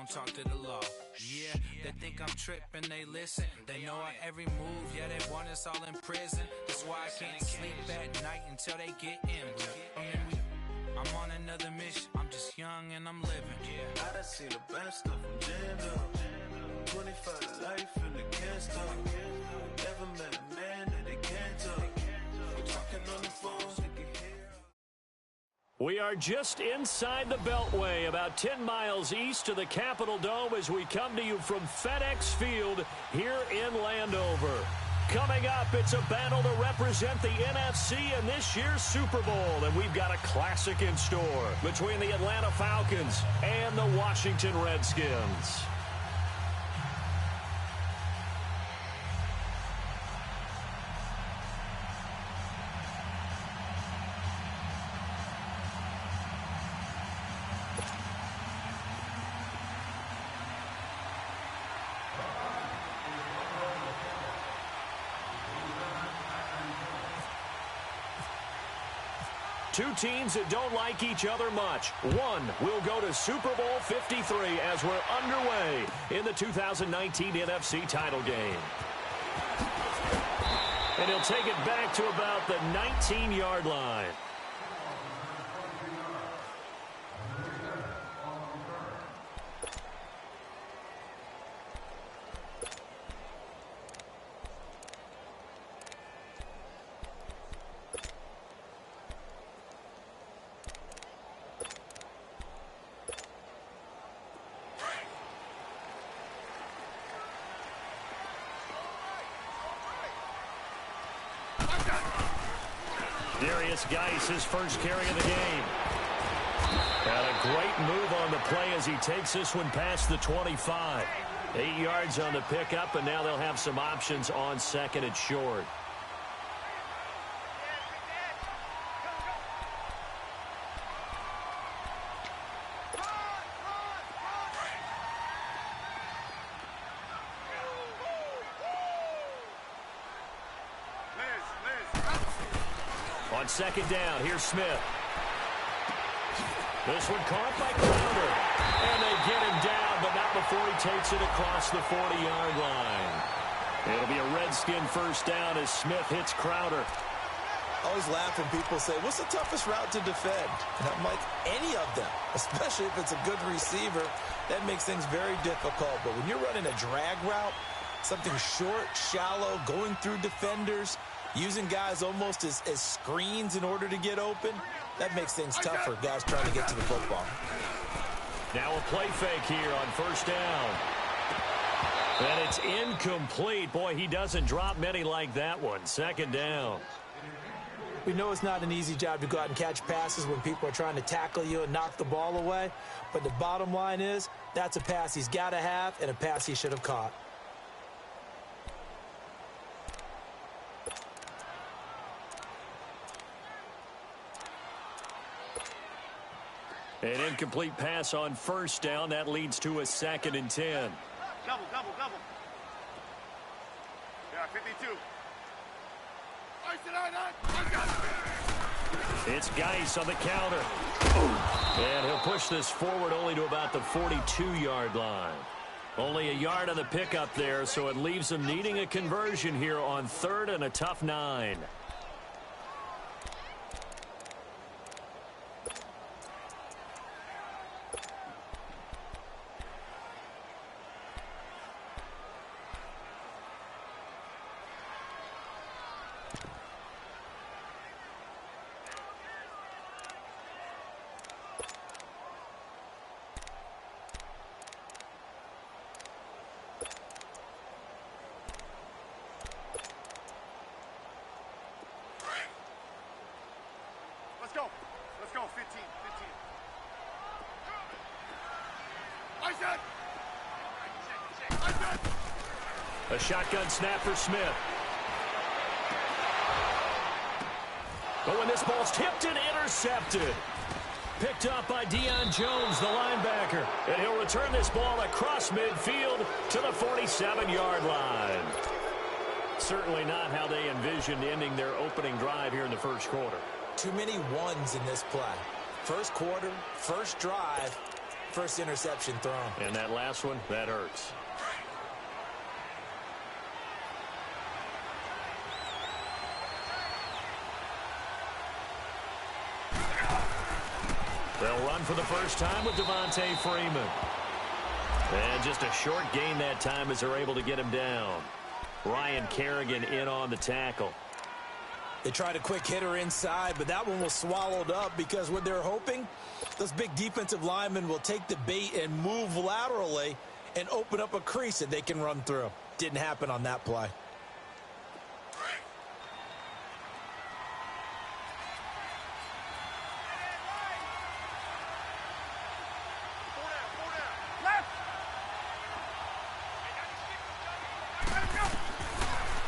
talk to the law. Yeah, they think I'm tripping, they listen. They know our every move, yeah, they want us all in prison. That's why I can't sleep at night until they get in. I'm on another mission, I'm just young and I'm living. Yeah, I done seen the best stuff from jammed up. 25 to life and they can't stop. Never met a man that they can't talk. Talking on the phone, they can hear. We are just inside the Beltway, about 10 miles east of the Capitol Dome as we come to you from FedEx Field here in Landover. Coming up, it's a battle to represent the NFC in this year's Super Bowl, and we've got a classic in store between the Atlanta Falcons and the Washington Redskins. Two teams that don't like each other much. One will go to Super Bowl 53 as we're underway in the 2019 NFC title game. And he'll take it back to about the 19-yard line. Darius Geis, his first carry of the game. And a great move on the play as he takes this one past the 25. 8 yards on the pickup, and now they'll have some options on second and short. On second down, here's Smith. This one caught by Crowder. And they get him down, but not before he takes it across the 40-yard line. It'll be a Redskin first down as Smith hits Crowder. I always laugh when people say, what's the toughest route to defend? And I'm like, any of them, especially if it's a good receiver. That makes things very difficult. But when you're running a drag route, something short, shallow, going through defenders, using guys almost as screens in order to get open, that makes things tough for guys trying to get to the football. Now a play fake here on first down. And it's incomplete. Boy, he doesn't drop many like that one. Second down. We know it's not an easy job to go out and catch passes when people are trying to tackle you and knock the ball away. But the bottom line is, that's a pass he's got to have and a pass he should have caught. An incomplete pass on first down. That leads to a 2nd and 10. Double. Yeah, 52. It's Geis on the counter. And he'll push this forward only to about the 42-yard line. Only a yard on the pickup there, so it leaves him needing a conversion here on 3rd and a tough 9. Let's go, 15. A shotgun snap for Smith. But when this ball's tipped and intercepted. Picked up by Deion Jones, the linebacker. And he'll return this ball across midfield to the 47-yard line. Certainly not how they envisioned ending their opening drive here in the first quarter. Too many ones in this play. First quarter, first drive, First interception thrown. And that last one, that hurts. They'll run for the first time with Devontae Freeman. And just a short gain that time as they're able to get him down. Ryan Kerrigan in on the tackle. They tried a quick hitter inside, but that one was swallowed up because what they're hoping, those big defensive linemen will take the bait and move laterally and open up a crease that they can run through. Didn't happen on that play.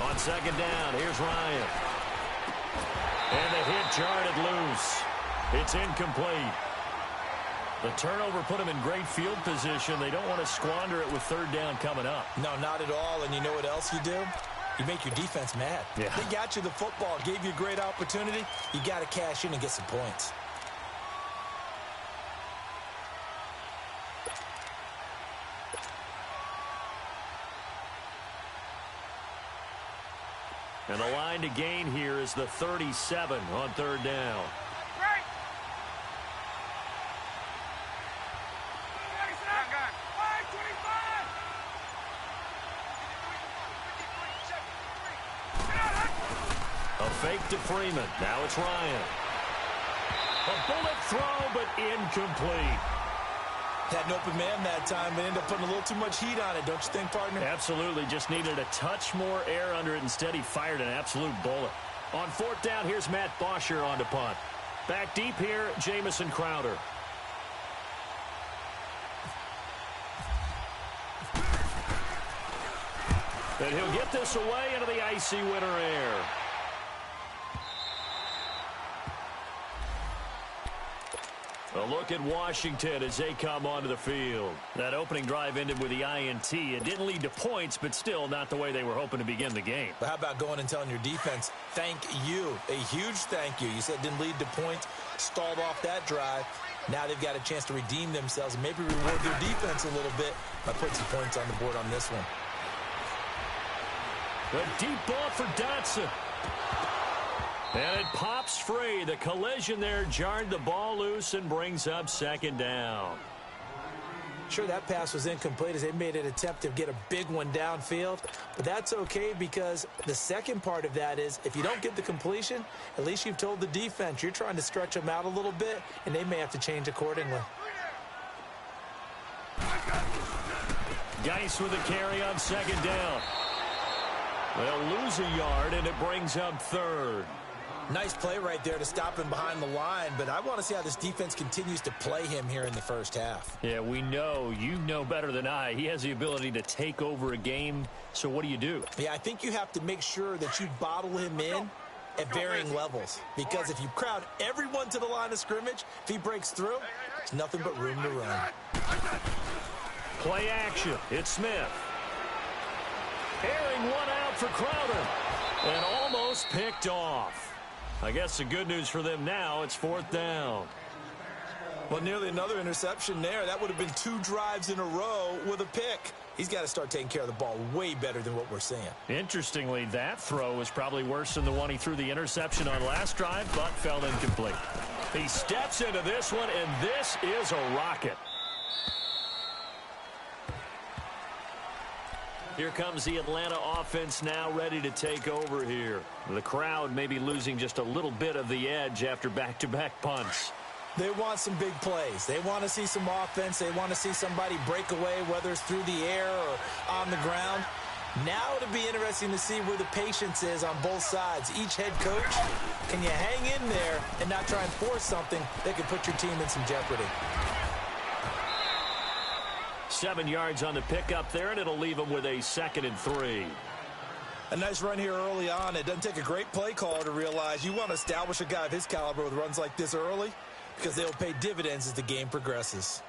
On second down, here's Ryan. And the hit jarred it loose. It's incomplete. The turnover put them in great field position. They don't want to squander it with third down coming up. No, not at all. And you know what else you do? You make your defense mad. Yeah. They got you the football, gave you a great opportunity. You got to cash in and get some points. And the line to gain here is the 37 on third down. A fake to Freeman. Now it's Ryan. A bullet throw, but incomplete. Had an open man that time, but ended up putting a little too much heat on it, don't you think, partner? Absolutely. Just needed a touch more air under it. Instead, he fired an absolute bullet. On fourth down, here's Matt Bosher on to punt. Back deep here, Jamison Crowder. And he'll get this away into the icy winter air. A look at Washington as they come onto the field. That opening drive ended with the INT. It didn't lead to points, but still not the way they were hoping to begin the game. But how about going and telling your defense, thank you, a huge thank you. You said it didn't lead to points, stalled off that drive. Now they've got a chance to redeem themselves and maybe reward their defense a little bit by putting some points on the board on this one. A deep ball for Dotson. And it pops free. The collision there jarred the ball loose and brings up second down. Sure, that pass was incomplete as they made an attempt to get a big one downfield. But that's okay because the second part of that is if you don't get the completion, at least you've told the defense you're trying to stretch them out a little bit, and they may have to change accordingly. Geis with a carry on second down. They'll lose a yard, and it brings up third. Nice play right there to stop him behind the line, but I want to see how this defense continues to play him here in the first half. Yeah, we know. You know better than I. He has the ability to take over a game, so what do? Yeah, I think you have to make sure that you bottle him in at varying levels, because if you crowd everyone to the line of scrimmage, if he breaks through, there's nothing but room to run. Play action. It's Smith. Airing one out for Crowder, and almost picked off. I guess the good news for them now, it's fourth down. Well, nearly another interception there. That would have been 2 drives in a row with a pick. He's got to start taking care of the ball way better than what we're seeing. Interestingly, that throw was probably worse than the one he threw the interception on last drive, but fell incomplete. He steps into this one, and this is a rocket. Here comes the Atlanta offense now ready to take over here. The crowd may be losing just a little bit of the edge after back-to-back punts. They want some big plays. They want to see some offense. They want to see somebody break away, whether it's through the air or on the ground. Now it'll be interesting to see where the patience is on both sides. Each head coach, can you hang in there and not try and force something that could put your team in some jeopardy? 7 yards on the pickup there, and it'll leave them with a 2nd and 3. A nice run here early on. It doesn't take a great play caller to realize you want to establish a guy of his caliber with runs like this early because they'll pay dividends as the game progresses.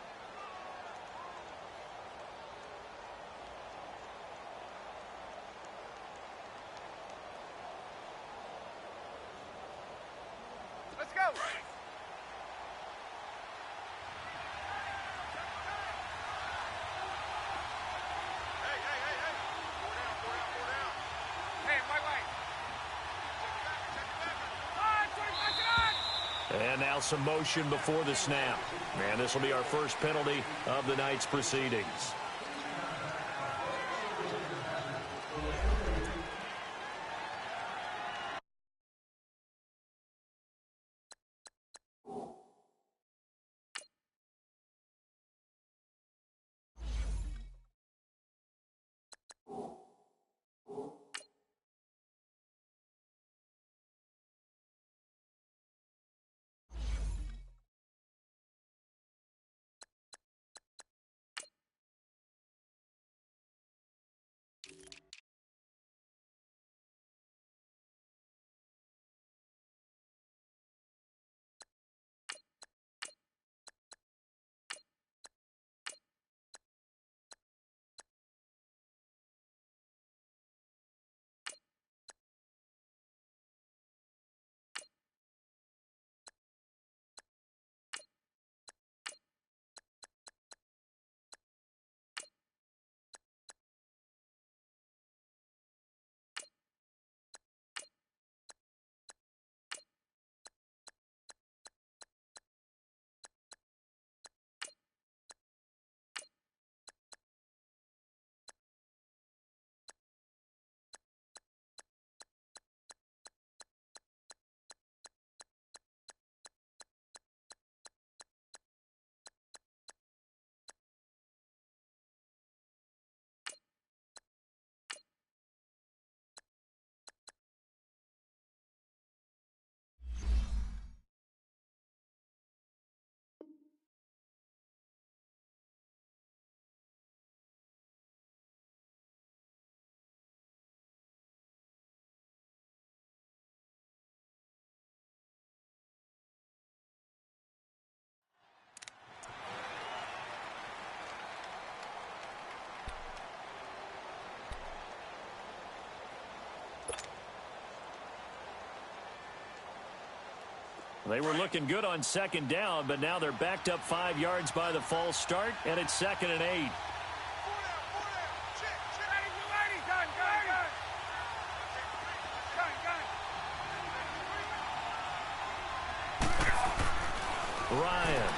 Let's go. And now some motion before the snap. And this will be our first penalty of the night's proceedings. They were looking good on second down, but now they're backed up 5 yards by the false start, and it's 2nd and 8. Ryan.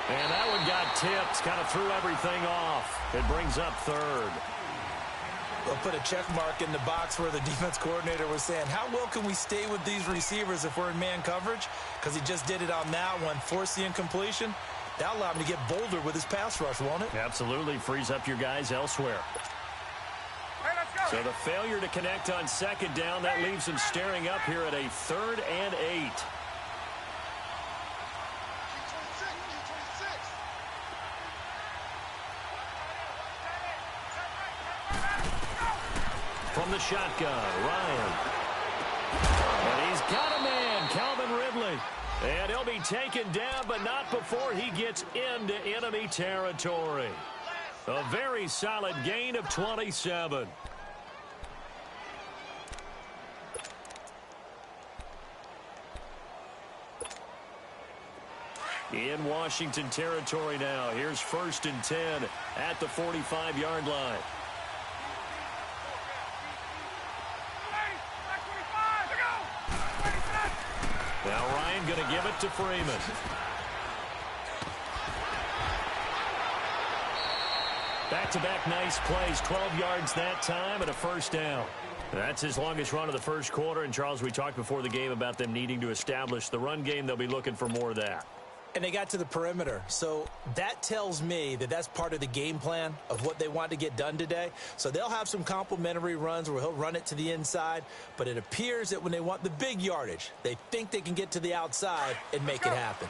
And that one got tipped, kind of threw everything off. It brings up 3rd. They'll put a check mark in the box where the defense coordinator was saying, how well can we stay with these receivers if we're in man coverage? Because he just did it on that one, forced the incompletion. That'll allow him to get bolder with his pass rush, won't it? Absolutely. Frees up your guys elsewhere. Hey, let's go. So the failure to connect on second down, that leaves him staring up here at a 3rd and 8. From the shotgun, Ryan. And he's got a man, Calvin Ridley. And he'll be taken down, but not before he gets into enemy territory. A very solid gain of 27. In Washington territory now. Here's 1st and 10 at the 45-yard line. Now Ryan going to give it to Freeman. Back-to-back nice plays, 12 yards that time and a 1st down. That's his longest run of the first quarter. And, Charles, we talked before the game about them needing to establish the run game. They'll be looking for more of that. And they got to the perimeter. So that tells me that that's part of the game plan of what they want to get done today. So they'll have some complementary runs where he'll run it to the inside. But it appears that when they want the big yardage, they think they can get to the outside and make it happen.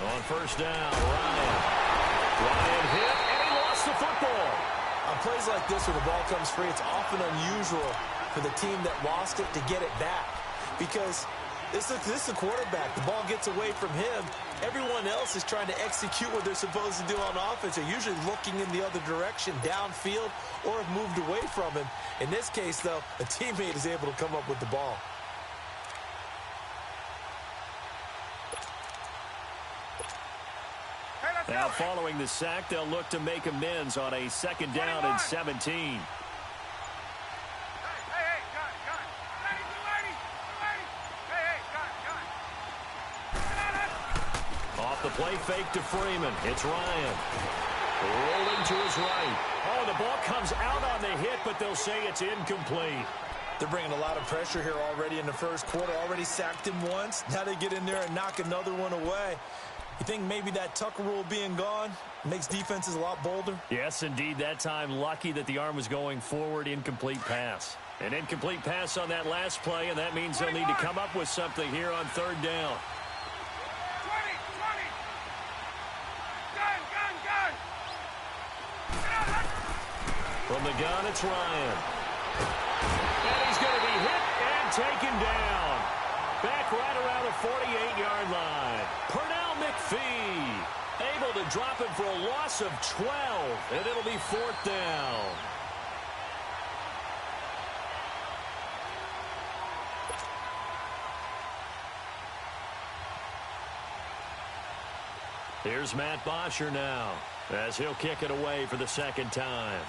On 1st down, Ryan hit, and he lost the football. On plays like this where the ball comes free, it's often unusual for the team that lost it to get it back. Because this is the quarterback. The ball gets away from him. Everyone else is trying to execute what they're supposed to do on offense. They're usually looking in the other direction, downfield, or have moved away from him. In this case, though, a teammate is able to come up with the ball. Now following the sack, they'll look to make amends on a 2nd down and 17. Off the play fake to Freeman. It's Ryan. Rolling to his right. Oh, the ball comes out on the hit, but they'll say it's incomplete. They're bringing a lot of pressure here already in the first quarter. Already sacked him once. Now they get in there and knock another one away. You think maybe that Tucker rule being gone makes defenses a lot bolder? Yes, indeed. That time, lucky that the arm was going forward. Incomplete pass. An incomplete pass on that last play, and that means they'll need to come up with something here on 3rd down. From the gun, it's Ryan. And he's going to be hit and taken down. Back right around the 48-yard line. Pernell McPhee able to drop him for a loss of 12, and it'll be 4th down. Here's Matt Bosher now, as he'll kick it away for the 2nd time.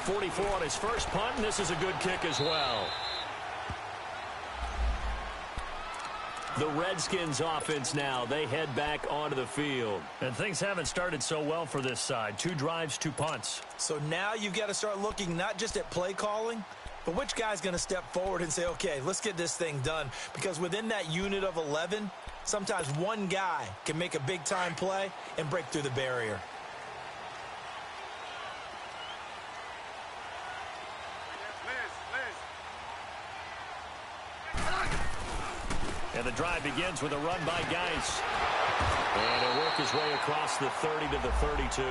44 on his first punt, and this is a good kick as well. The Redskins offense now, they head back onto the field. And things haven't started so well for this side. 2 drives, 2 punts. So now you've got to start looking not just at play calling, but which guy's going to step forward and say, okay, let's get this thing done. Because within that unit of 11, sometimes one guy can make a big-time play and break through the barrier. And the drive begins with a run by Geis. And he'll work his way across the 30 to the 32.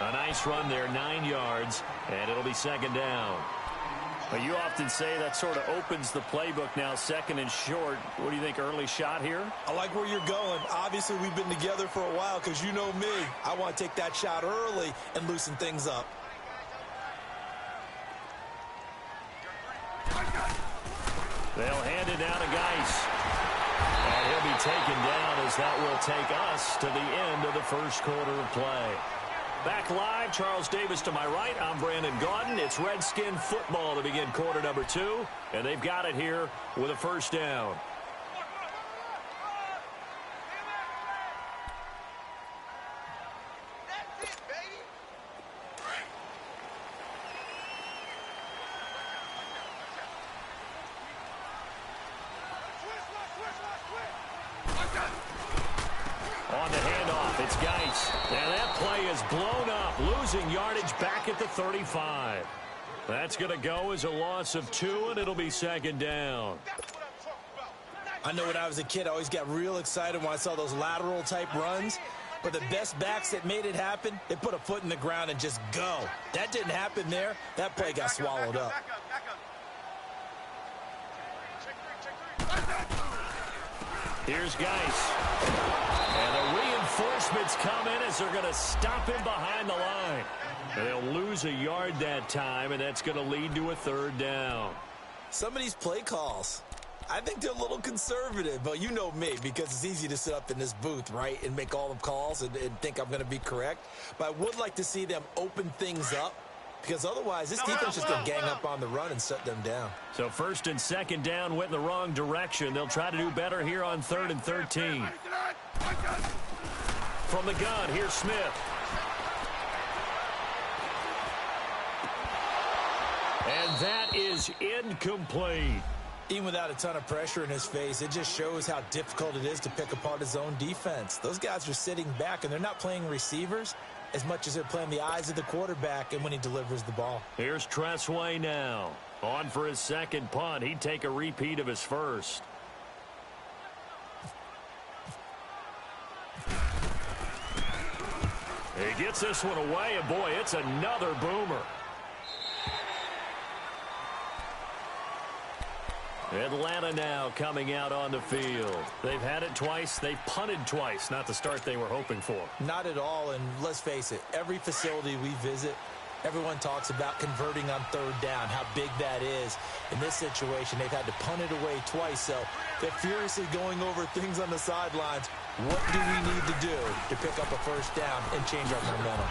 A nice run there, 9 yards, and it'll be 2nd down. But you often say that sort of opens the playbook now, 2nd and short. What do you think, early shot here? I like where you're going. Obviously, we've been together for a while because you know me. I want to take that shot early and loosen things up. They'll hand it down to Geis. And he'll be taken down as that will take us to the end of the first quarter of play. Back live, Charles Davis to my right. I'm Brandon Gaudin. It's Redskin football to begin quarter number 2. And they've got it here with a 1st down. On the handoff, it's Geis. And that play is blown up, losing yardage back at the 35. That's going to go as a loss of 2, and it'll be 2nd down. I know when I was a kid, I always got real excited when I saw those lateral-type runs. But the best backs that made it happen, they put a foot in the ground and just go. That didn't happen there. That play got swallowed up. Here's Geis. And the reinforcements come in as they're going to stop him behind the line. And they'll lose a yard that time, and that's going to lead to a 3rd down. Some of these play calls, I think they're a little conservative, but you know me, because it's easy to sit up in this booth, right, and make all the calls and think I'm going to be correct. But I would like to see them open things up, because otherwise this defense is going to gang up on the run and shut them down. So 1st and 2nd down went in the wrong direction. They'll try to do better here on 3rd and 13. From the gun, here's Smith. And that is incomplete. Even without a ton of pressure in his face, it just shows how difficult it is to pick apart his own defense. Those guys are sitting back, and they're not playing receivers as much as they're playing the eyes of the quarterback and when he delivers the ball. Here's Tressway now. On for his 2nd punt. He'd take a repeat of his first. He gets this one away, and boy, it's another boomer. Atlanta now coming out on the field. They've had it twice. They've punted twice. Not the start they were hoping for. Not at all, and let's face it, every facility we visit, Everyone talks about converting on third down, how big that is. In this situation, they've had to punt it away twice, so they're furiously going over things on the sidelines. What do we need to do to pick up a first down and change our momentum?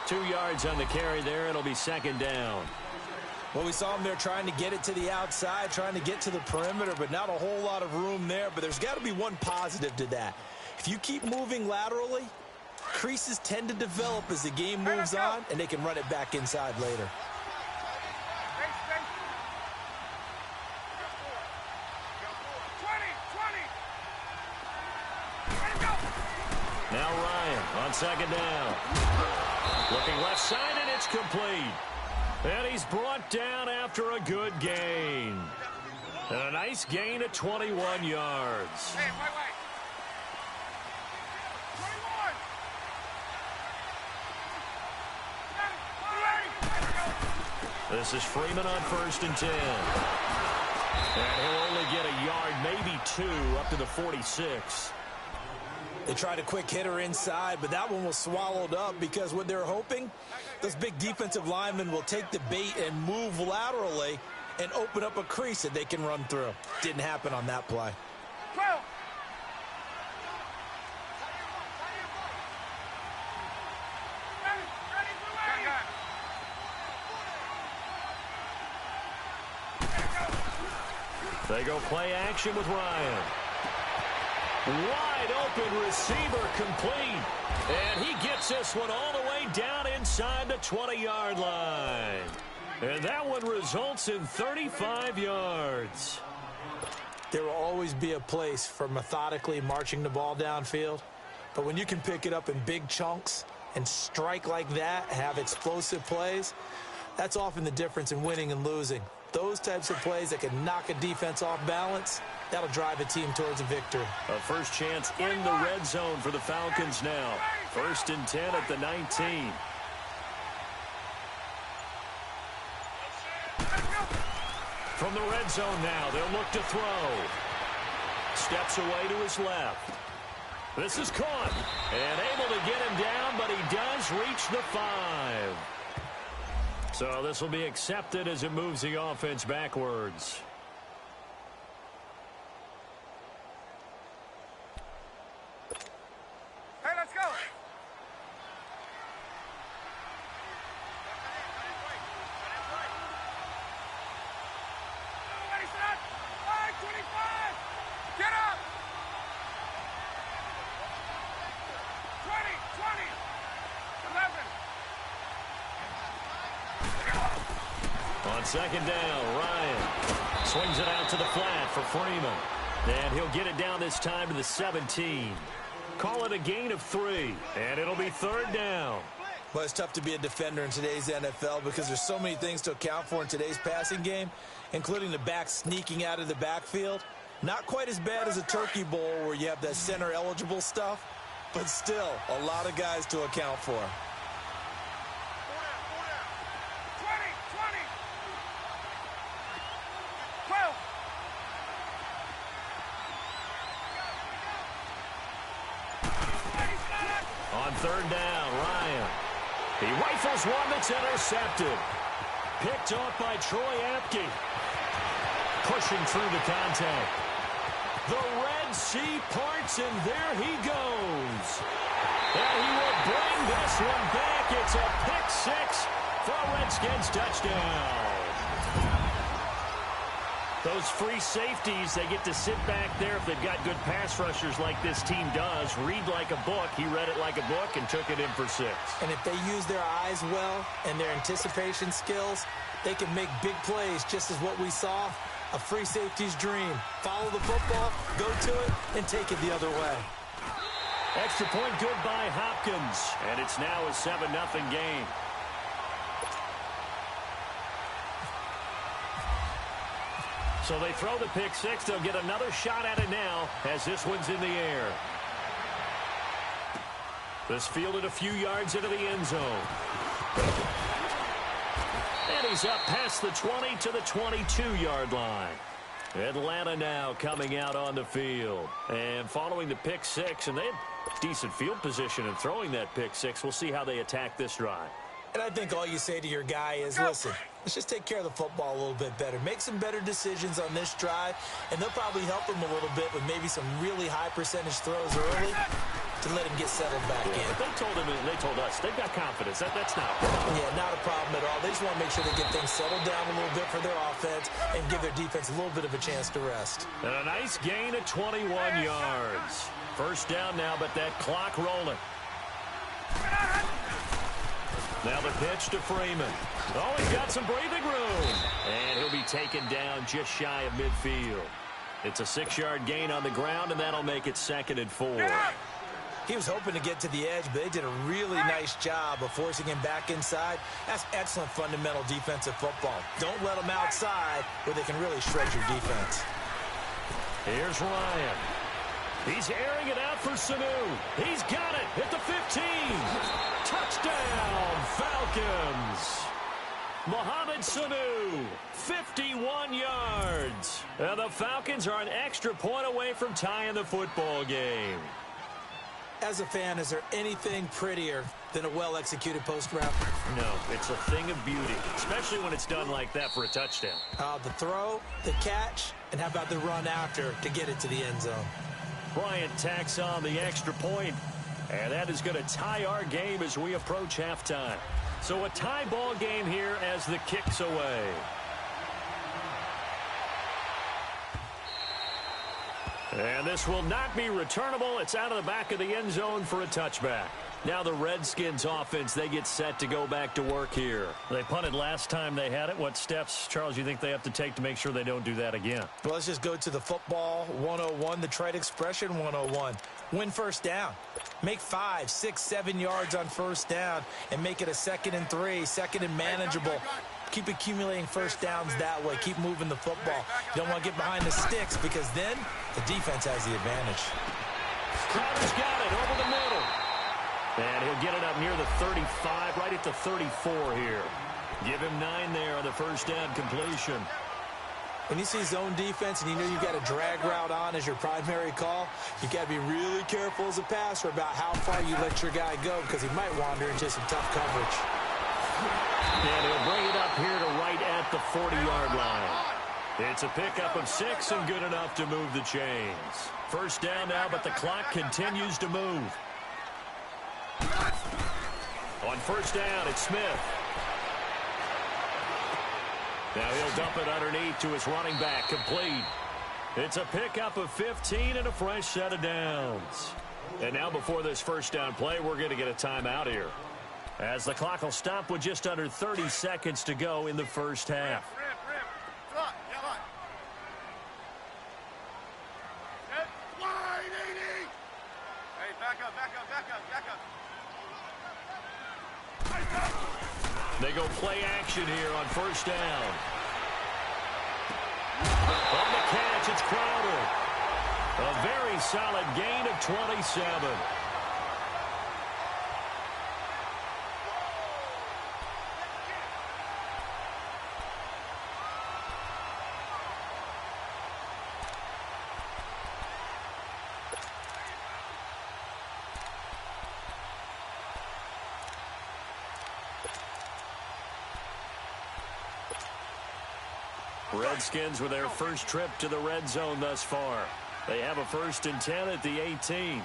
2 yards on the carry there. It'll be second down. Well, we saw them there trying to get it to the outside, trying to get to the perimeter, but not a whole lot of room there. But there's got to be one positive to that. If you keep moving laterally, creases tend to develop as the game moves on, and they can run it back inside later. Now Ryan on second down. Looking left side, and it's complete. And he's brought down after a good gain. And a nice gain at 21 yards. Hey, wait. 21. This is Freeman on 1st and 10. And he'll only get a yard, maybe 2, up to the 46. They tried a quick hitter inside, but that one was swallowed up because what they're hoping, those big defensive linemen will take the bait and move laterally and open up a crease that they can run through. Didn't happen on that play. 12. They go play action with Ryan. Wide open receiver complete. And he gets this one all the way down inside the 20-yard line. And that one results in 35 yards. There will always be a place for methodically marching the ball downfield. But when you can pick it up in big chunks and strike like that, have explosive plays, that's often the difference in winning and losing. Those types of plays that can knock a defense off balance, that'll drive a team towards a victory. A first chance in the red zone for the Falcons now. 1st and 10 at the 19. From the red zone now, they'll look to throw. Steps away to his left. This is caught. And able to get him down, but he does reach the 5. So this will be accepted as it moves the offense backwards. Hey, let's go. Ready, set. 5:25. Get up. 20. 11. On second down, Ryan swings it out to the flat for Freeman. And he'll get it down this time to the 17. Call it a gain of 3, and it'll be 3rd down. Well, it's tough to be a defender in today's NFL because there's so many things to account for in today's passing game, including the back sneaking out of the backfield. Not quite as bad as a turkey bowl where you have that center-eligible stuff, but still a lot of guys to account for. 12. On 3rd down, Ryan. He rifles one that's intercepted. Picked off by Troy Apke. Pushing through the contact. The Red Sea parts, and there he goes. And he will bring this one back. It's a pick 6 for a Redskins touchdown. Those free safeties, they get to sit back there if they've got good pass rushers like this team does. Read like a book. He read it like a book and took it in for 6. And if they use their eyes well and their anticipation skills, they can make big plays, just as what we saw, a free safety's dream. Follow the football, go to it, and take it the other way. Extra point good by Hopkins. And it's now a 7-0 game. So they throw the pick 6. They'll get another shot at it now as this one's in the air. This fielded a few yards into the end zone. And he's up past the 20 to the 22-yard line. Atlanta now coming out on the field. And following the pick six, and they had decent field position in throwing that pick six. We'll see how they attack this drive. And I think all you say to your guy is, listen, let's just take care of the football a little bit better. Make some better decisions on this drive, and they'll probably help him a little bit with maybe some really high percentage throws early to let him get settled back in. But they told us they've got confidence. That's not a problem. Yeah, not a problem at all. They just want to make sure they get things settled down a little bit for their offense and give their defense a little bit of a chance to rest. And a nice gain of 21 yards. First down now, but that clock rolling. Now the pitch to Freeman. Oh, he's got some breathing room. And he'll be taken down just shy of midfield. It's a 6-yard gain on the ground, and that'll make it 2nd and 4. He was hoping to get to the edge, but they did a really nice job of forcing him back inside. That's excellent fundamental defensive football. Don't let them outside where they can really shred your defense. Here's Ryan. He's airing it out for Sanu. He's got it at the 15. Touchdown, Falcons. Mohamed Sanu, 51 yards. And the Falcons are an extra point away from tying the football game. As a fan, is there anything prettier than a well-executed post route? No, it's a thing of beauty, especially when it's done like that for a touchdown. The throw, the catch, and how about the run after to get it to the end zone? Bryant tacks on the extra point, and that is going to tie our game as we approach halftime. So a tie ball game here as the kick's away. And this will not be returnable. It's out of the back of the end zone for a touchback. Now the Redskins offense, they get set to go back to work here. They punted last time they had it. What steps, Charles, you think they have to take to make sure they don't do that again? Well, let's just go to the football 101, the trite expression 101. Win first down. Make 5, 6, 7 yards on first down and make it a 2nd and 3, 2nd and manageable. Keep accumulating first downs that way. Keep moving the football. You don't want to get behind the sticks because then the defense has the advantage. Crowder's got it over the middle. And he'll get it up near the 35, right at the 34 here. Give him 9 there on the first down completion. When you see zone defense and you know you've got a drag route on as your primary call, you've got to be really careful as a passer about how far you let your guy go because he might wander into some tough coverage. And he'll bring it up here to right at the 40-yard line. It's a pickup of 6 and good enough to move the chains. First down now, but the clock continues to move. On first down, it's Smith. Now he'll dump it underneath to his running back, complete. It's a pickup of 15 and a fresh set of downs. And now before this first down play, we're going to get a timeout here, as the clock will stop with just under 30 seconds to go in the first half. They go play action here on first down. On the catch, it's Crowder. A very solid gain of 27. Redskins with their first trip to the red zone thus far. They have a 1st and 10 at the 18.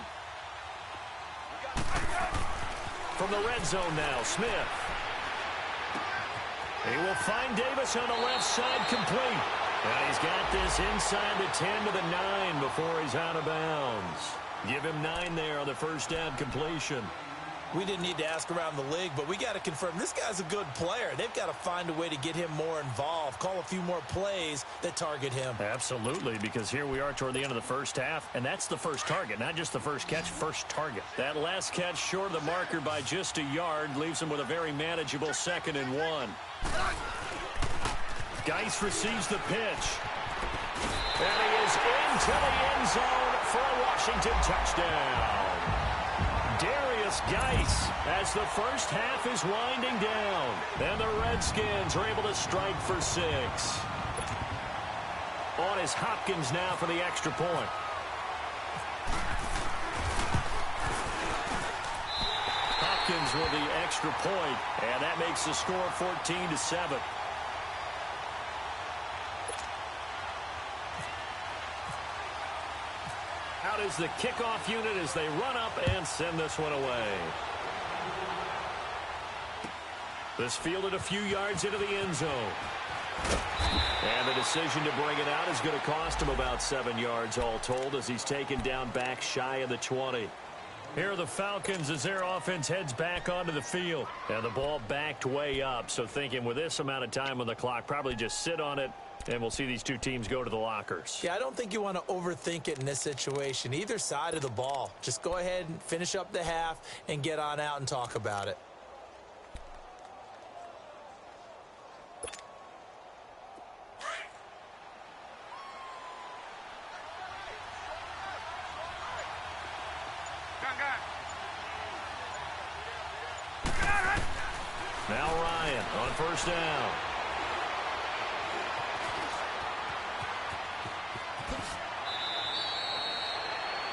From the red zone now, Smith. He will find Davis on the left side, complete. And he's got this inside the 10 to the 9 before he's out of bounds. Give him 9 there on the first down completion. We didn't need to ask around the league, but we got to confirm this guy's a good player. They've got to find a way to get him more involved, call a few more plays that target him. Absolutely, because here we are toward the end of the first half, and that's the first target, not just the first catch, first target. That last catch short of the marker by just a yard leaves him with a very manageable 2nd and 1. Geis receives the pitch. And he is into the end zone for a Washington touchdown. Darius Geis, as the first half is winding down, and the Redskins are able to strike for 6. on is Hopkins now for the extra point. Hopkins with the extra point, and that makes the score 14-7. Out is the kickoff unit as they run up and send this one away. This fielded a few yards into the end zone. And the decision to bring it out is going to cost him about 7 yards all told as he's taken down back shy of the 20. Here are the Falcons as their offense heads back onto the field. And the ball backed way up, so thinking with this amount of time on the clock, probably just sit on it, and we'll see these two teams go to the lockers. Yeah, I don't think you want to overthink it in this situation. Either side of the ball. Just go ahead and finish up the half and get on out and talk about it. Now Ryan on first down.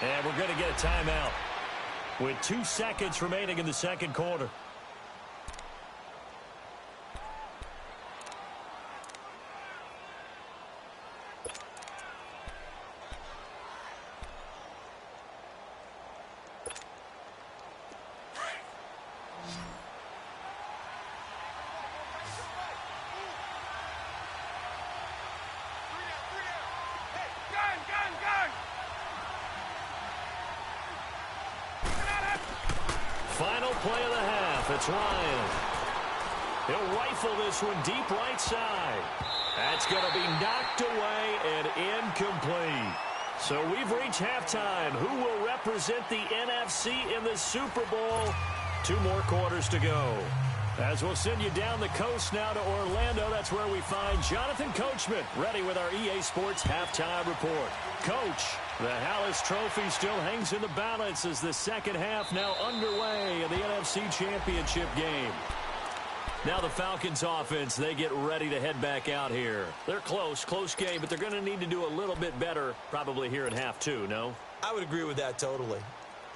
And we're going to get a timeout with 2 seconds remaining in the second quarter. Final play of the half. It's Ryan. He'll rifle this one deep right side. That's going to be knocked away and incomplete. So we've reached halftime. Who will represent the NFC in the Super Bowl? 2 more quarters to go. As we'll send you down the coast now to Orlando, that's where we find Jonathan Coachman ready with our EA Sports Halftime Report. Coach, the Hallis Trophy still hangs in the balance as the second half now underway in the NFC Championship game. Now the Falcons offense, they get ready to head back out here. They're close game, but they're going to need to do a little bit better probably here in half 2, no? I would agree with that totally.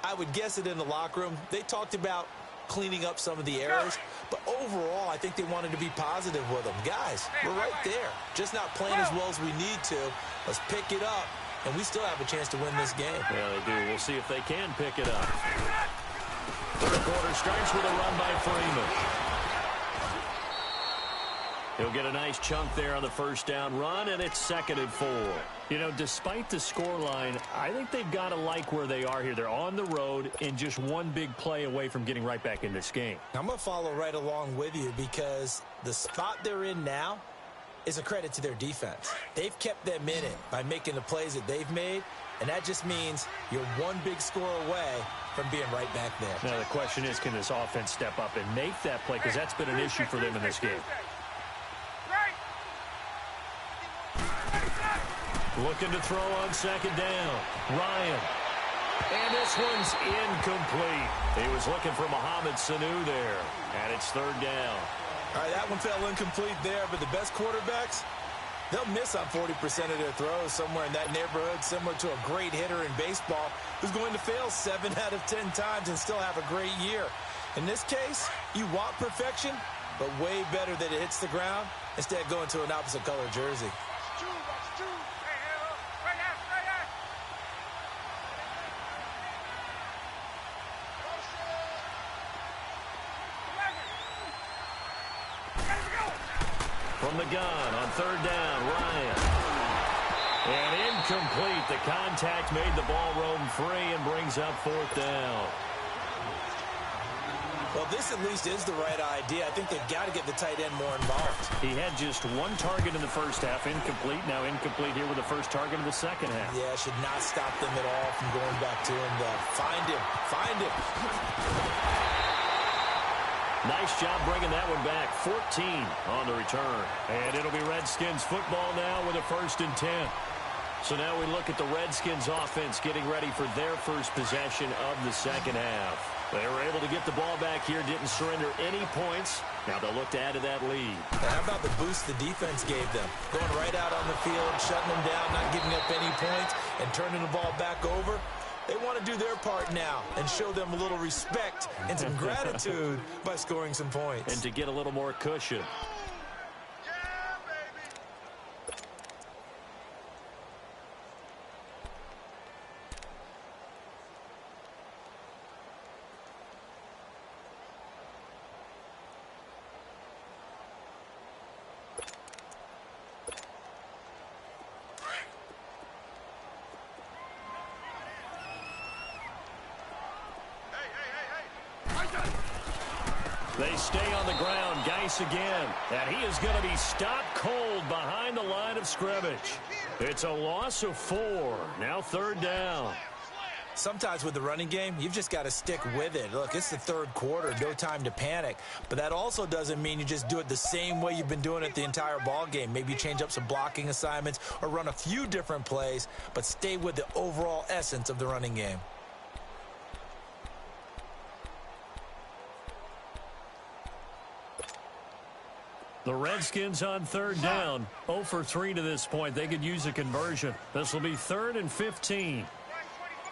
I would guess it in the locker room. They talked about cleaning up some of the errors, but overall I think they wanted to be positive with them. Guys, we're right there, just not playing as well as we need to. Let's pick it up, and we still have a chance to win this game. Yeah, they do. We'll see if they can pick it up. Third quarter starts with a run by Freeman. He'll get a nice chunk there on the first down run, and it's 2nd and 4. You know, despite the scoreline, I think they've got to like where they are here. They're on the road and just one big play away from getting right back in this game. I'm going to follow right along with you because the spot they're in now is a credit to their defense. They've kept them in it by making the plays that they've made, and that just means you're one big score away from being right back there. Now, the question is, can this offense step up and make that play? Because that's been an issue for them in this game. Looking to throw on second down. Ryan. And this one's incomplete. He was looking for Mohamed Sanu there. And it's 3rd down. All right, that one fell incomplete there, but the best quarterbacks, they'll miss on 40% of their throws, somewhere in that neighborhood, similar to a great hitter in baseball who's going to fail 7 out of 10 times and still have a great year. In this case, you want perfection, but way better that it hits the ground instead of going to an opposite color jersey. From the gun on 3rd down, Ryan. And incomplete. The contact made the ball roam free and brings up 4th down. Well, this at least is the right idea. I think they've got to get the tight end more involved. He had just 1 target in the first half, incomplete. Now incomplete here with the first target of the second half. Yeah, should not stop them at all from going back to him. Find him. Find him. Nice job bringing that one back. 14 on the return. And it'll be Redskins football now with a 1st and 10. So now we look at the Redskins offense getting ready for their first possession of the second half. They were able to get the ball back here, didn't surrender any points. Now they'll look to add to that lead. How about the boost the defense gave them? Going right out on the field, shutting them down, not giving up any points, and turning the ball back over. They want to do their part now and show them a little respect and some gratitude by scoring some points. And to get a little more cushion. They stay on the ground. Geis again. And he is going to be stopped cold behind the line of scrimmage. It's a loss of 4. Now 3rd down. Sometimes with the running game, you've just got to stick with it. Look, it's the 3rd quarter, no time to panic. But that also doesn't mean you just do it the same way you've been doing it the entire ball game. Maybe change up some blocking assignments or run a few different plays, but stay with the overall essence of the running game. The Redskins on 3rd down. 0 for 3 to this point. They could use a conversion. This will be 3rd and 15.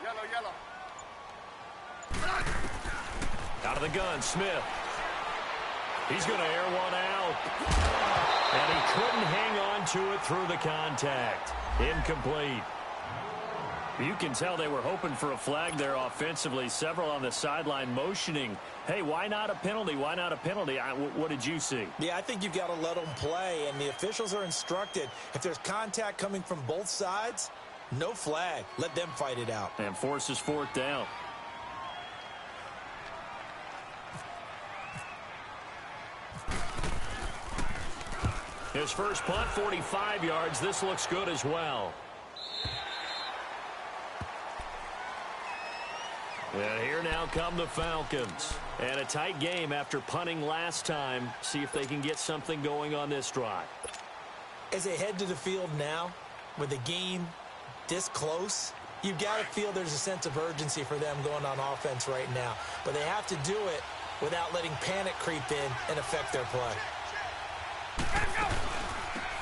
Yellow. Out of the gun, Smith. He's going to air one out. And he couldn't hang on to it through the contact. Incomplete. You can tell they were hoping for a flag there offensively. Several on the sideline motioning, hey, why not a penalty? Why not a penalty? What did you see? Yeah, I think you've got to let them play, and the officials are instructed. If there's contact coming from both sides, no flag. Let them fight it out. And forces 4th down. His first punt, 45 yards. This looks good as well. And here now come the Falcons. And a tight game after punting last time. See if they can get something going on this drive. As they head to the field now, with the game this close, you've got to feel there's a sense of urgency for them going on offense right now. But they have to do it without letting panic creep in and affect their play.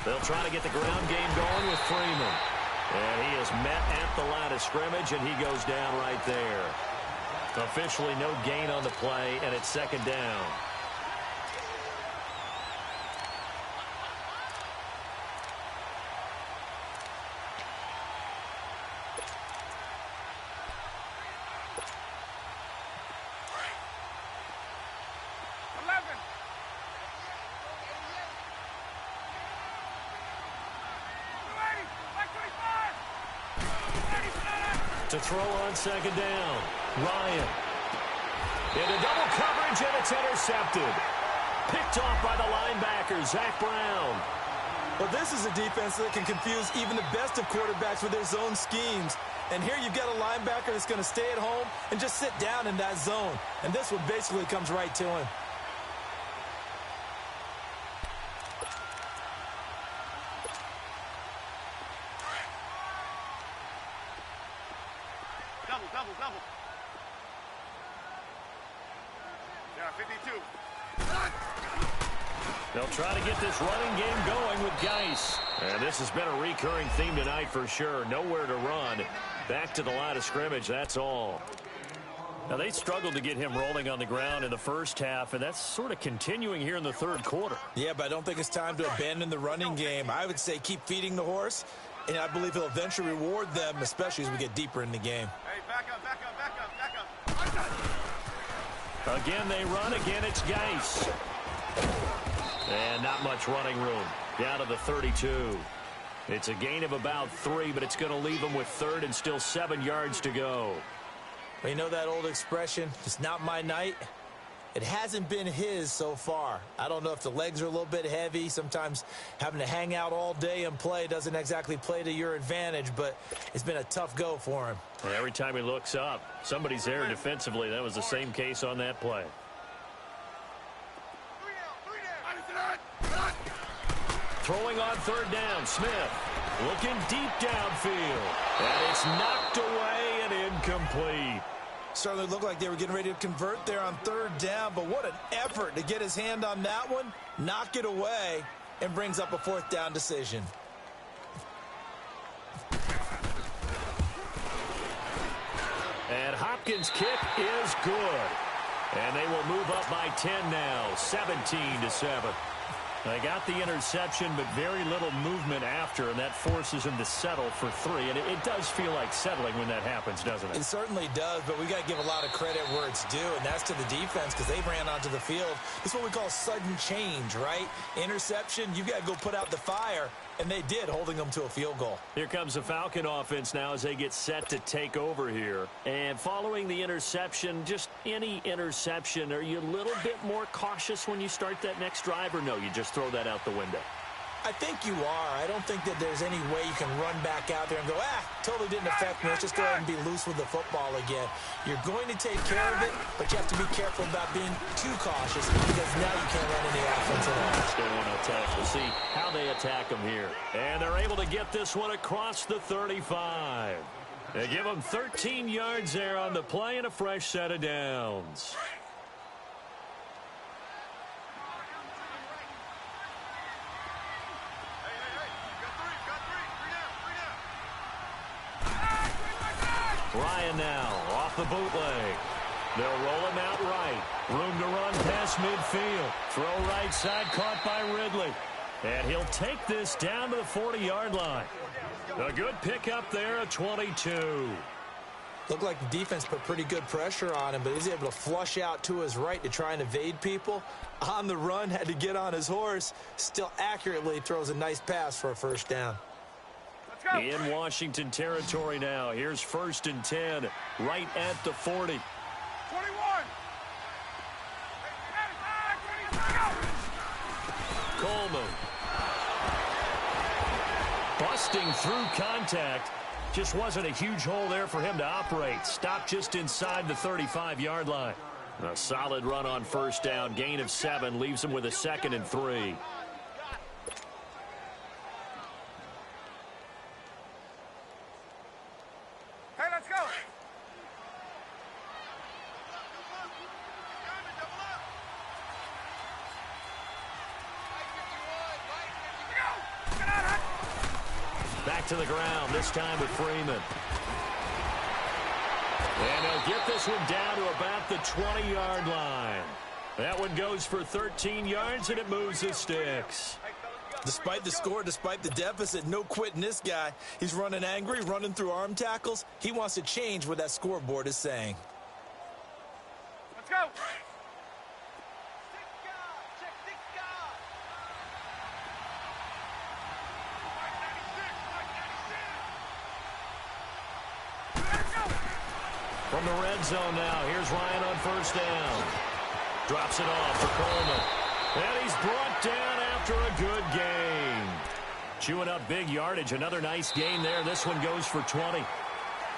They'll try to get the ground game going with Freeman. And he is met at the line of scrimmage, and he goes down right there. Officially no gain on the play, and it's 2nd down. To throw on 2nd down. Ryan. Into double coverage, and it's intercepted. Picked off by the linebacker, Zach Brown. Well, this is a defense that can confuse even the best of quarterbacks with their zone schemes. And here you've got a linebacker that's going to stay at home and just sit down in that zone. And this one basically comes right to him. Double. Yeah, 52. They'll try to get this running game going with Geis. And this has been a recurring theme tonight for sure. Nowhere to run. Back to the line of scrimmage, that's all. Now, they struggled to get him rolling on the ground in the first half, and that's sort of continuing here in the 3rd quarter. Yeah, but I don't think it's time to abandon the running game. I would say keep feeding the horse, and I believe he'll eventually reward them, especially as we get deeper in the game. Hey, back up. Again, they run. Again, it's Geis. And not much running room. Down to the 32. It's a gain of about 3, but it's going to leave them with 3rd and still 7 yards to go. Well, you know that old expression, it's not my night? It hasn't been his so far. I don't know if the legs are a little bit heavy. Sometimes having to hang out all day and play doesn't exactly play to your advantage, but it's been a tough go for him. And every time he looks up, somebody's there defensively. That was the same case on that play. Throwing on 3rd down, Smith. Looking deep downfield. And it's knocked away and incomplete. Certainly looked like they were getting ready to convert there on third down, but what an effort to get his hand on that one, knock it away, and brings up a fourth down decision. And Hopkins' kick is good. And they will move up by 10 now, 17-7. They got the interception, but very little movement after, and that forces him to settle for 3. And it does feel like settling when that happens, doesn't it? It certainly does, but we got to give a lot of credit where it's due, and that's to the defense because they ran onto the field. This is what we call sudden change, right? Interception, you got to go put out the fire, and they did, holding them to a field goal. Here comes the Falcon offense now as they get set to take over here. And following the interception, just any interception, are you a little bit more cautious when you start that next drive, or no, you just throw that out the window? I think you are. I don't think that there's any way you can run back out there and go, totally didn't affect me. Let's just go ahead and be loose with the football again. You're going to take care of it, but you have to be careful about being too cautious because now you can't run any offense at all. They want to attack. We'll see how they attack them here. And they're able to get this one across the 35. They give them 13 yards there on the play and a fresh set of downs. Ryan now off the bootleg. They'll roll him out right. Room to run past midfield. Throw right side caught by Ridley. And he'll take this down to the 40-yard line. A good pickup there at 22. Looked like the defense put pretty good pressure on him, but he's able to flush out to his right to try and evade people. On the run, had to get on his horse. Still accurately throws a nice pass for a first down. In Washington territory now. Here's 1st and 10, right at the 40. 21. Coleman. Busting through contact. Just wasn't a huge hole there for him to operate. Stopped just inside the 35-yard line. A solid run on first down. Gain of 7 leaves him with a 2nd and 3. Back to the ground, this time with Freeman. And he'll get this one down to about the 20-yard line. That one goes for 13 yards, and it moves the sticks. Despite the score, despite the deficit, no quitting this guy. He's running angry, running through arm tackles. He wants to change what that scoreboard is saying. Let's go. From the red zone now, here's Ryan on first down. Drops it off for Coleman. And he's brought down after a good game. Chewing up big yardage. Another nice gain there. This one goes for 20.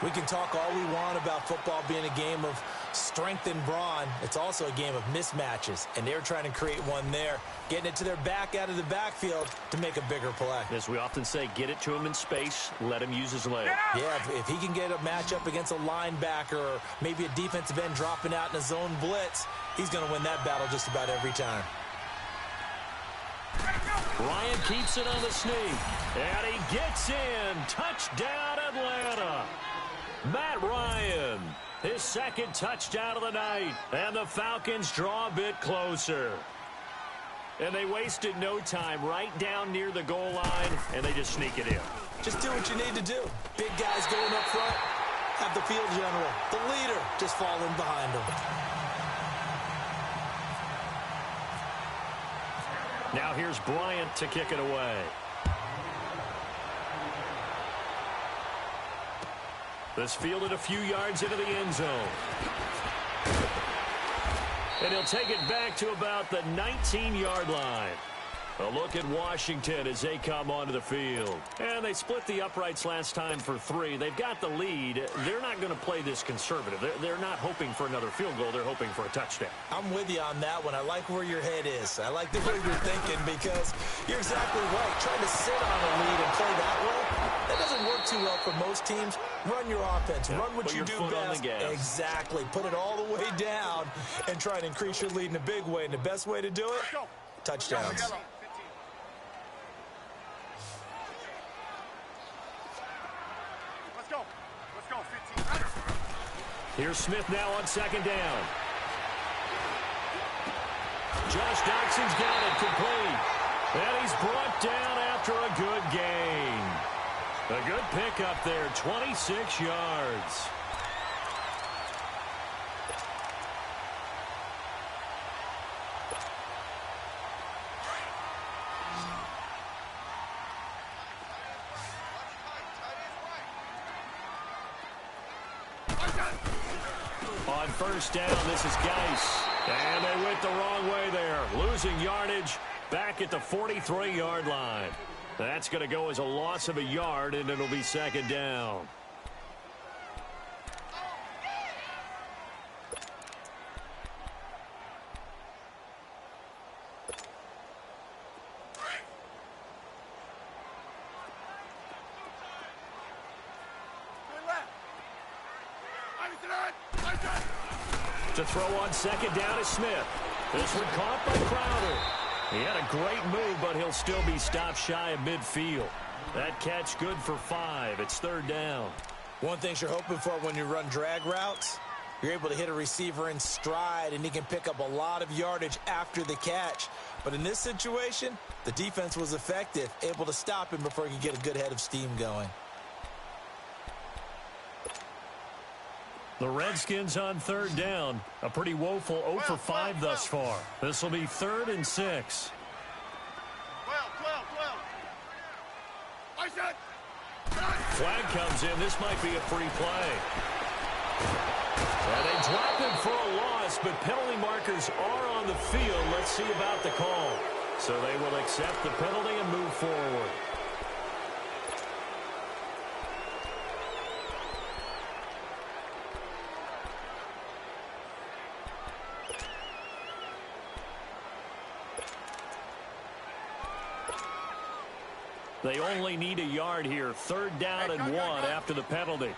We can talk all we want about football being a game of strength and brawn. It's also a game of mismatches, and they're trying to create one there, getting it to their back out of the backfield to make a bigger play. As we often say, get it to him in space, let him use his leg. Yeah, if he can get a matchup against a linebacker or maybe a defensive end dropping out in a zone blitz, he's going to win that battle just about every time. Ryan keeps it on the sneak, and he gets in. Touchdown, Atlanta. Matt Ryan, his 2nd touchdown of the night, and the Falcons draw a bit closer. And they wasted no time, right down near the goal line, and they just sneak it in. Just do what you need to do. Big guys going up front, have the field general, the leader, just falling behind them. Now here's Bryant to kick it away. This fielded a few yards into the end zone. And he'll take it back to about the 19-yard line. A look at Washington as they come onto the field. And they split the uprights last time for 3. They've got the lead. They're not going to play this conservative. They're not hoping for another field goal. They're hoping for a touchdown. I'm with you on that one. I like where your head is. I like the way you're thinking because you're exactly right. Trying to sit on a lead and play that way, that doesn't work work too well for most teams. Run your offense. Run what you do best. Exactly. Put it all the way down and try and increase your lead in a big way. And the best way to do it, touchdowns. Let's go. 15. Here's Smith now on second down. Josh Doxson's got it complete. And he's brought down after a good gain. A good pickup there, 26 yards. On first down, this is Geis. And they went the wrong way there. Losing yardage back at the 43-yard line. That's going to go as a loss of a yard, and it'll be second down. To throw on second down is Smith. This one caught by Crowder. He had a great move, but he'll still be stopped shy of midfield. That catch good for 5. It's third down. One thing you're hoping for when you run drag routes, you're able to hit a receiver in stride, and he can pick up a lot of yardage after the catch. But in this situation, the defense was effective, able to stop him before he could get a good head of steam going. The Redskins on third down. A pretty woeful 0 for 5 thus far. This will be 3rd and 6. 12. Flag comes in. This might be a free play. And they drop him for a loss, but penalty markers are on the field. Let's see about the call. So they will accept the penalty and move forward. They only need a yard here. 3rd down and 1 after the penalty.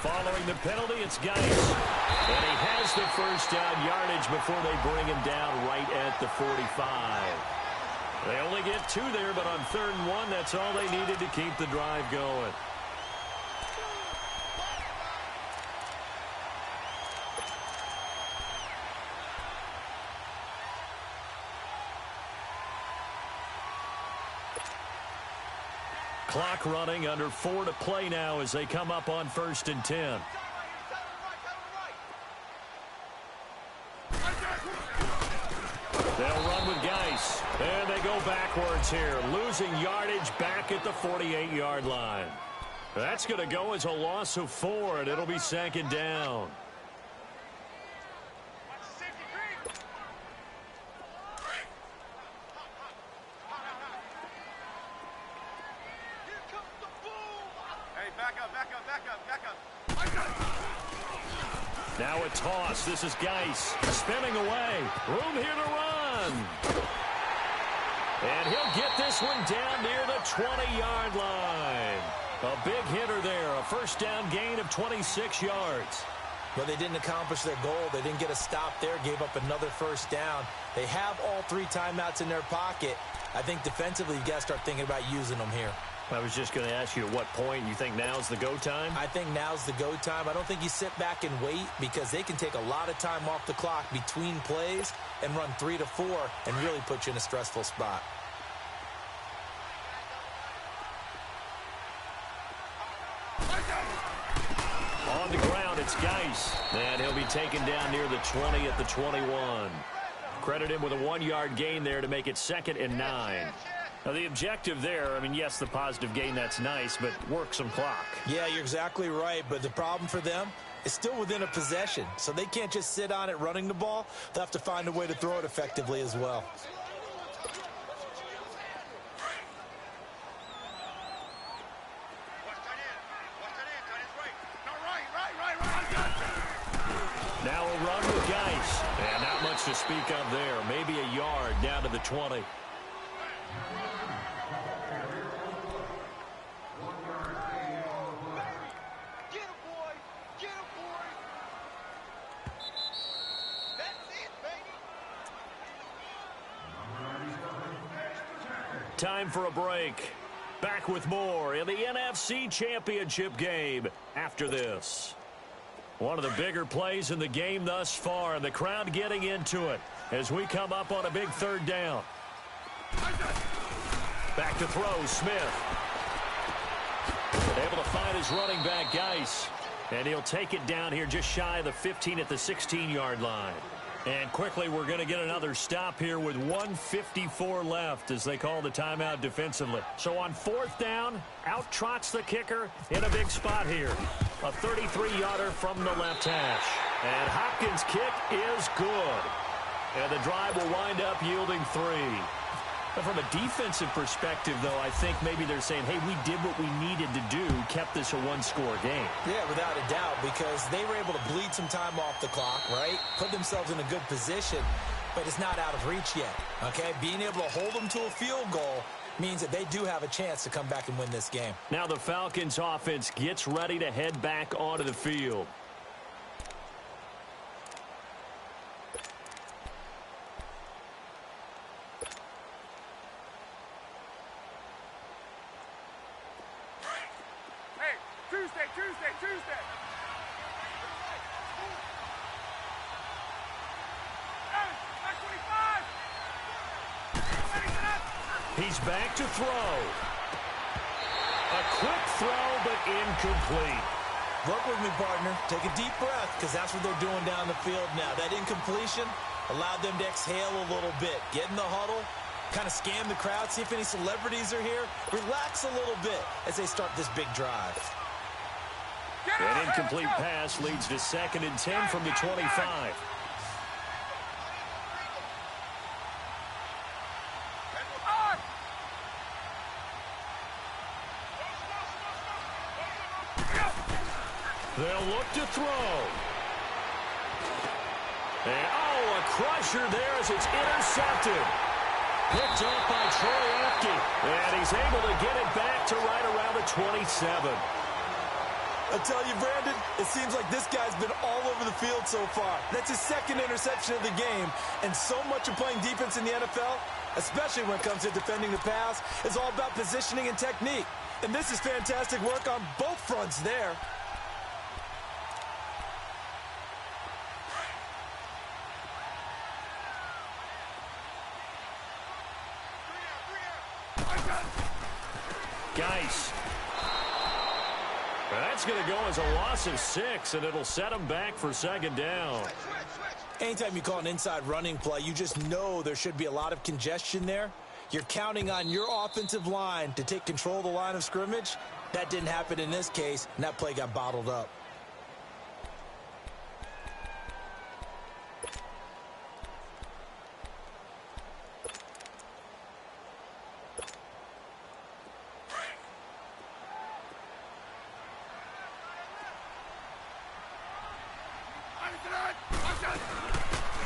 Following the penalty, it's Geis. And he has the first down yardage before they bring him down right at the 45. They only get 2 there, but on 3rd and 1, that's all they needed to keep the drive going. Clock running, under 4 to play now as they come up on 1st and 10. They'll run with Geis. And they go backwards here, losing yardage back at the 48-yard line. That's going to go as a loss of 4, and it'll be 2nd down. Now a toss. This is Geis spinning away. Room here to run. And he'll get this one down near the 20-yard line. A big hitter there. A first down gain of 26 yards. Well, they didn't accomplish their goal. They didn't get a stop there. Gave up another first down. They have all 3 timeouts in their pocket. I think defensively, you've got to start thinking about using them here. I was just going to ask you at what point you think now's the go time? I think now's the go time. I don't think you sit back and wait because they can take a lot of time off the clock between plays and run 3 to 4 and really put you in a stressful spot. On the ground, it's Geis. And he'll be taken down near the 20 at the 21. Credit him with a 1-yard gain there to make it 2nd and 9. Now, the objective there, I mean, yes, the positive gain, that's nice, but work some clock. Yeah, you're exactly right, but the problem for them is still within a possession, so they can't just sit on it running the ball. They'll have to find a way to throw it effectively as well. Now a run with Geis. And not much to speak of there. Maybe a yard down to the 20. Time for a break. Back with more in the NFC Championship game after this. One of the bigger plays in the game thus far, and the crowd getting into it as we come up on a big third down. Back to throw, Smith. Able to find his running back, Geis. And he'll take it down here just shy of the 15 at the 16-yard line. And quickly, we're going to get another stop here with 1:54 left as they call the timeout defensively. So on fourth down, out trots the kicker in a big spot here. A 33-yarder from the left hash. And Hopkins' kick is good. And the drive will wind up yielding 3. But from a defensive perspective, though, I think maybe they're saying, hey, we did what we needed to do, kept this a one-score game. Yeah, without a doubt, because they were able to bleed some time off the clock, right? Put themselves in a good position, but it's not out of reach yet, okay? Being able to hold them to a field goal means that they do have a chance to come back and win this game. Now the Falcons offense gets ready to head back onto the field. Tuesday. He's back to throw. A quick throw, but incomplete. Work with me, partner. Take a deep breath, because that's what they're doing down the field now. That incompletion allowed them to exhale a little bit. Get in the huddle, kind of scan the crowd, see if any celebrities are here. Relax a little bit as they start this big drive. An incomplete pass leads to 2nd and 10 from the 25. They'll look to throw. And, a crusher there as it's intercepted. Picked up by Troy Apke. And he's able to get it back to right around the 27. I tell you, Brandon, it seems like this guy's been all over the field so far. That's his 2nd interception of the game. And so much of playing defense in the NFL, especially when it comes to defending the pass, is all about positioning and technique. And this is fantastic work on both fronts there. Geis. That's going to go as a loss of 6, and it'll set him back for 2nd down. Anytime you call an inside running play, you just know there should be a lot of congestion there. You're counting on your offensive line to take control of the line of scrimmage. That didn't happen in this case, and that play got bottled up.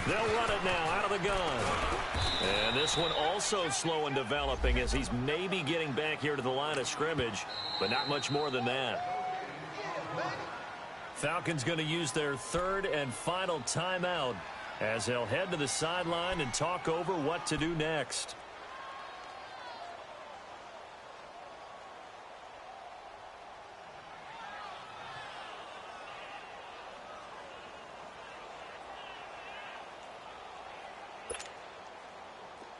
They'll run it now out of the gun. And this one also slow in developing as he's maybe getting back here to the line of scrimmage, but not much more than that. Falcons going to use their 3rd and final timeout as they'll head to the sideline and talk over what to do next.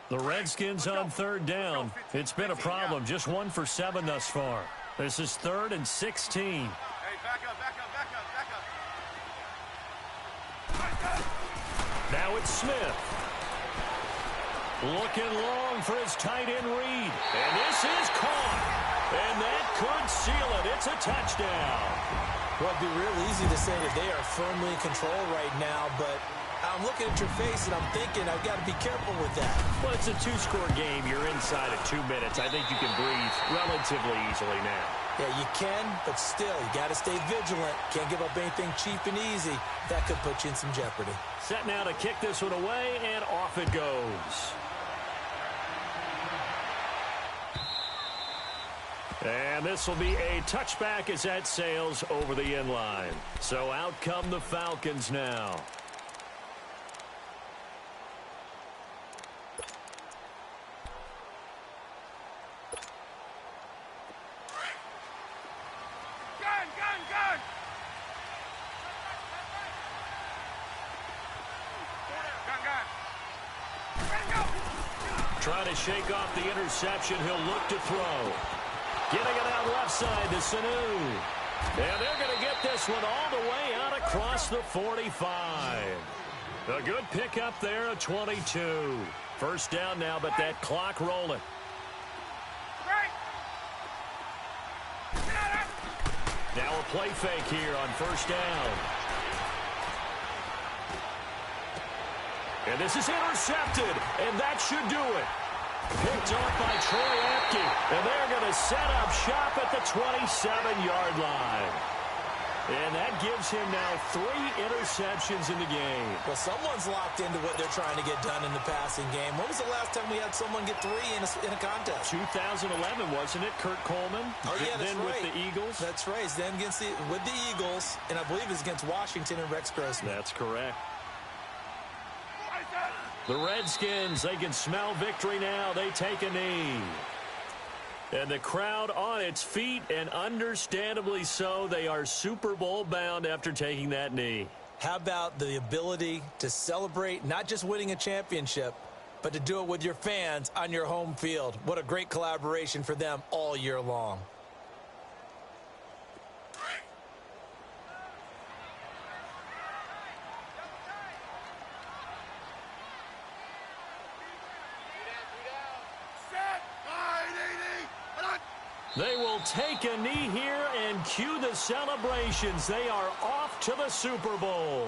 The Redskins on 3rd down. It's been a problem. Just 1 for 7 thus far. This is 3rd and 16. Hey, back up. Now it's Smith. Looking long for his tight end read. And this is caught. And that could seal it. It's a touchdown. Well, it'd be real easy to say that they are firmly in control right now, but I'm looking at your face and I'm thinking I've got to be careful with that. Well, it's a 2-score game. You're inside of 2 minutes. I think you can breathe relatively easily now. Yeah, you can, but still, you got to stay vigilant. Can't give up anything cheap and easy. That could put you in some jeopardy. Set now to kick this one away, and off it goes. And this will be a touchback as that sails over the end line. So out come the Falcons now. Trying to shake off the interception. He'll look to throw. Getting it out left side to Sanu. And they're going to get this one all the way out across the 45. A good pickup there at 22. First down now, but that clock rolling. Now a play fake here on first down. And this is intercepted, and that should do it. Picked off by Troy Apke, and they're going to set up shop at the 27-yard line. And that gives him now 3 interceptions in the game. Well, someone's locked into what they're trying to get done in the passing game. When was the last time we had someone get 3 in a contest? 2011, wasn't it? Kurt Coleman. Oh, yeah, that's then right. With the Eagles. That's right. He's then with the Eagles, and I believe it's against Washington and Rex Grossman. That's correct. The Redskins, they can smell victory now. They take a knee. And the crowd on its feet, and understandably so. They are Super Bowl bound after taking that knee. How about the ability to celebrate not just winning a championship, but to do it with your fans on your home field? What a great collaboration for them all year long. They will take a knee here and cue the celebrations. They are off to the Super Bowl.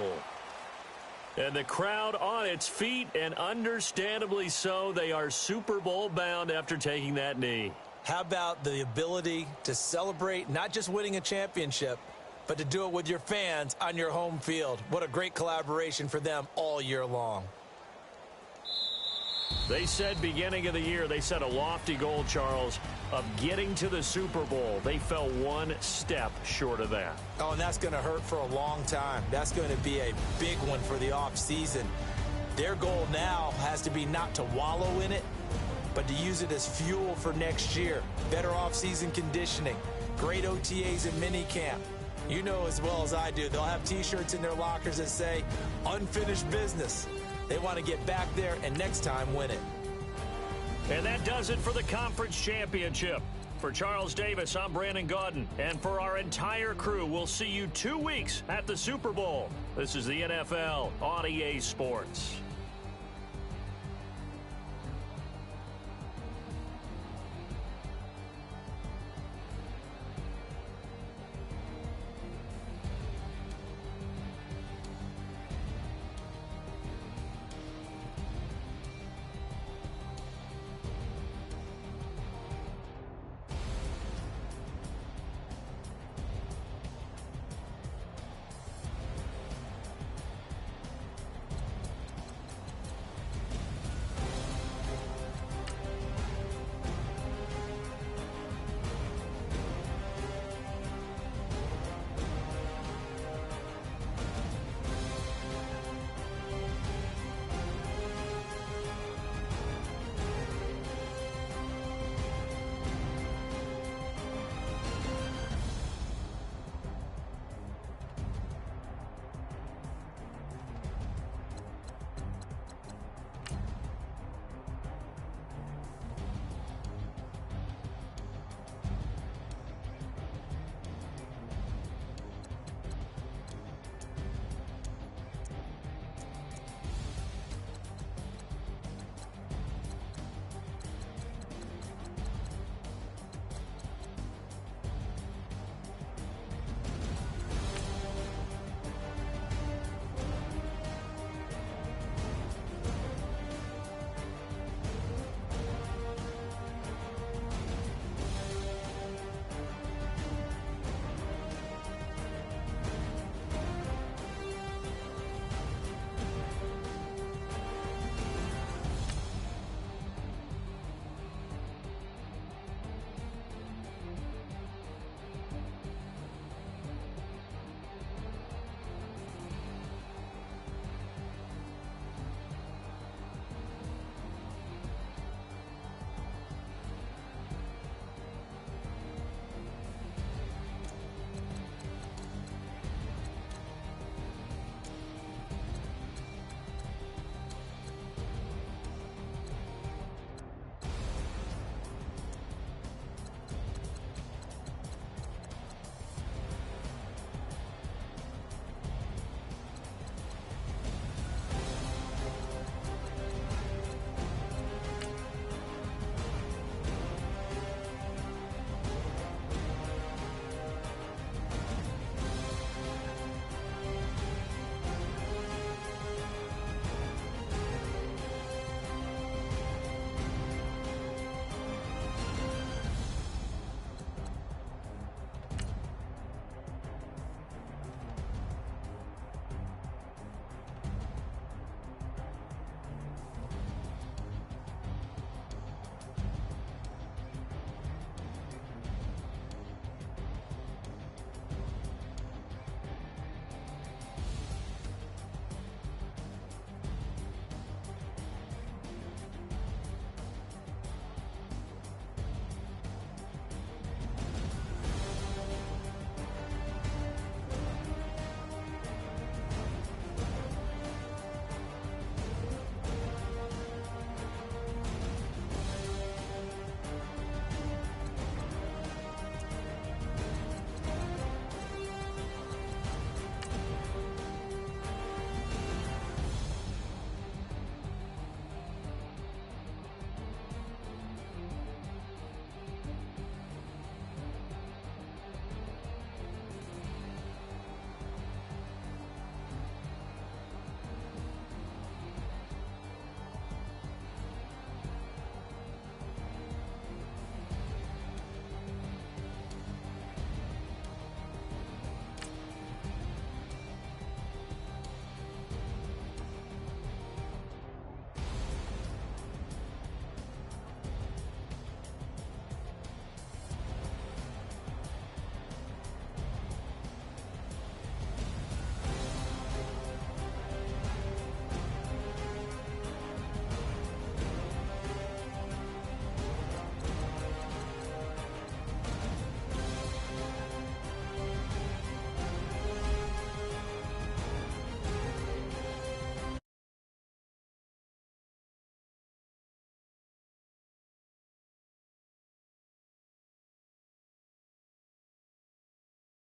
And the crowd on its feet, and understandably so. They are Super Bowl bound after taking that knee. How about the ability to celebrate not just winning a championship, but to do it with your fans on your home field? What a great collaboration for them all year long. They said beginning of the year, they set a lofty goal, Charles, of getting to the Super Bowl. They fell one step short of that. Oh, and that's going to hurt for a long time. That's going to be a big one for the offseason. Their goal now has to be not to wallow in it, but to use it as fuel for next year. Better offseason conditioning, great OTAs and minicamp. You know as well as I do, they'll have T-shirts in their lockers that say, unfinished business. They want to get back there and next time win it. And that does it for the conference championship. For Charles Davis, I'm Brandon Gaudin. And for our entire crew, we'll see you 2 weeks at the Super Bowl. This is the NFL on EA Sports.